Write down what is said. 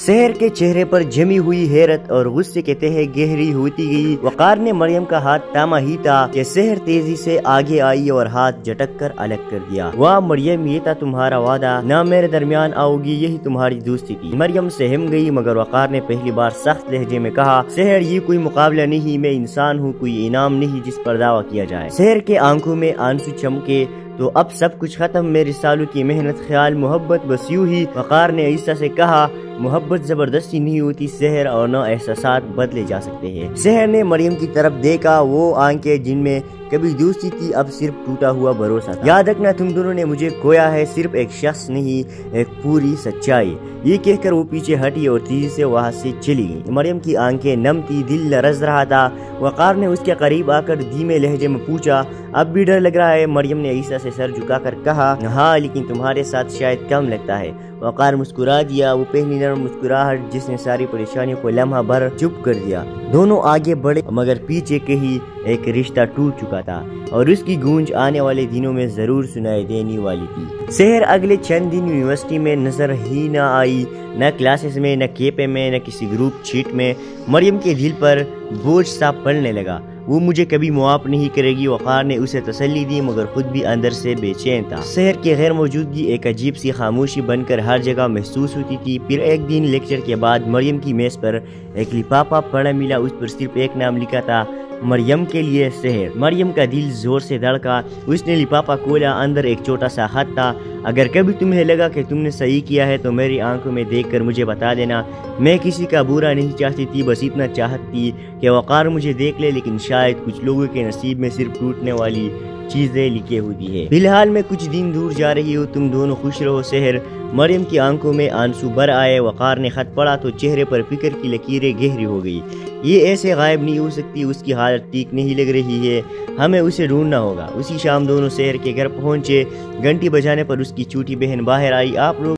सहर के चेहरे पर जमी हुई हैरत और गुस्से के तह गहरी होती गई। वकार ने मरियम का हाथ थामा ही था कि सहर तेजी से आगे आई और हाथ झटक कर अलग कर दिया। वाह मरियम, ये था तुम्हारा वादा, ना मेरे दरमियान आओगी, यही तुम्हारी दोस्ती थी। मरियम सहम गई, मगर वकार ने पहली बार सख्त लहजे में कहा, सहर ये कोई मुकाबला नहीं, मैं इंसान हूँ, कोई इनाम नहीं जिस पर दावा किया जाए। सहर के आंखों में आंसू चमके, तो अब सब कुछ खत्म, मेरे सालों की मेहनत, ख्याल, मोहब्बत बस यूं ही। वकार ने आहिस्ता से कहा, मोहब्बत जबरदस्ती नहीं होती सहर, और न एहसासात बदले जा सकते हैं। सहर ने मरियम की तरफ देखा, वो आंखें जिनमें कभी दोस्ती थी अब सिर्फ टूटा हुआ भरोसा था। याद रखना तुम दोनों ने मुझे खोया है, सिर्फ एक शख्स नहीं, एक पूरी सच्चाई। ये कहकर वो पीछे हटी और तेजी से वहां से चली गई। मरियम की आंखें नम थी, दिल लरज रहा था। वकार ने उसके करीब आकर धीमे लहजे में पूछा, अब भी डर लग रहा है? मरियम ने ईसा से सर झुकाकर कहा, हाँ, लेकिन तुम्हारे साथ शायद कम लगता है। वकार मुस्कुरा दिया, वो पहली नरम मुस्कुराहट जिसने सारी परेशानियों को लम्हा भर चुप कर दिया। दोनों आगे बढ़े, मगर पीछे के ही एक रिश्ता टूट चुका था और उसकी गूंज आने वाले दिनों में जरूर सुनाई देने वाली थी। सहर अगले चंद दिन यूनिवर्सिटी में नजर ही न आई, न क्लासेस में, न केपे में, न किसी ग्रुप चीट में। मरियम के दिल पर बोझ सा पड़ने लगा, वो मुझे कभी मुआफ नहीं करेगी। वकार ने उसे तसल्ली दी, मगर खुद भी अंदर से बेचैन था। सहर की गैर मौजूदगी एक अजीब सी खामोशी बनकर हर जगह महसूस होती थी। फिर एक दिन लेक्चर के बाद मरियम की मेज पर एक लिफाफा पड़ा मिला, उस पर सिर्फ एक नाम लिखा था, मरियम के लिए सहर। मरियम का दिल जोर से धड़का, उसने लिफाफा खोला, अंदर एक छोटा सा खत था, अगर कभी तुम्हें लगा कि तुमने सही किया है तो मेरी आंखों में देखकर मुझे बता देना। मैं किसी का बुरा नहीं चाहती थी, बस इतना चाहती कि वकार मुझे देख ले, लेकिन शायद कुछ लोगों के नसीब में सिर्फ टूटने वाली चीजें लिखी होती है। फिलहाल मैं कुछ दिन दूर जा रही हूँ, तुम दोनों खुश रहो सहर। मरियम की आंखों में आंसू भर आए। वकार ने खत पढ़ा तो चेहरे पर फिक्र की लकीरें गहरी हो गई। ये ऐसे गायब नहीं हो सकती, उसकी हालत ठीक नहीं लग रही है, हमें उसे ढूंढना होगा। उसी शाम दोनों शहर के घर पहुंचे। घंटी बजाने पर उसकी छोटी बहन बाहर आई। आप लोग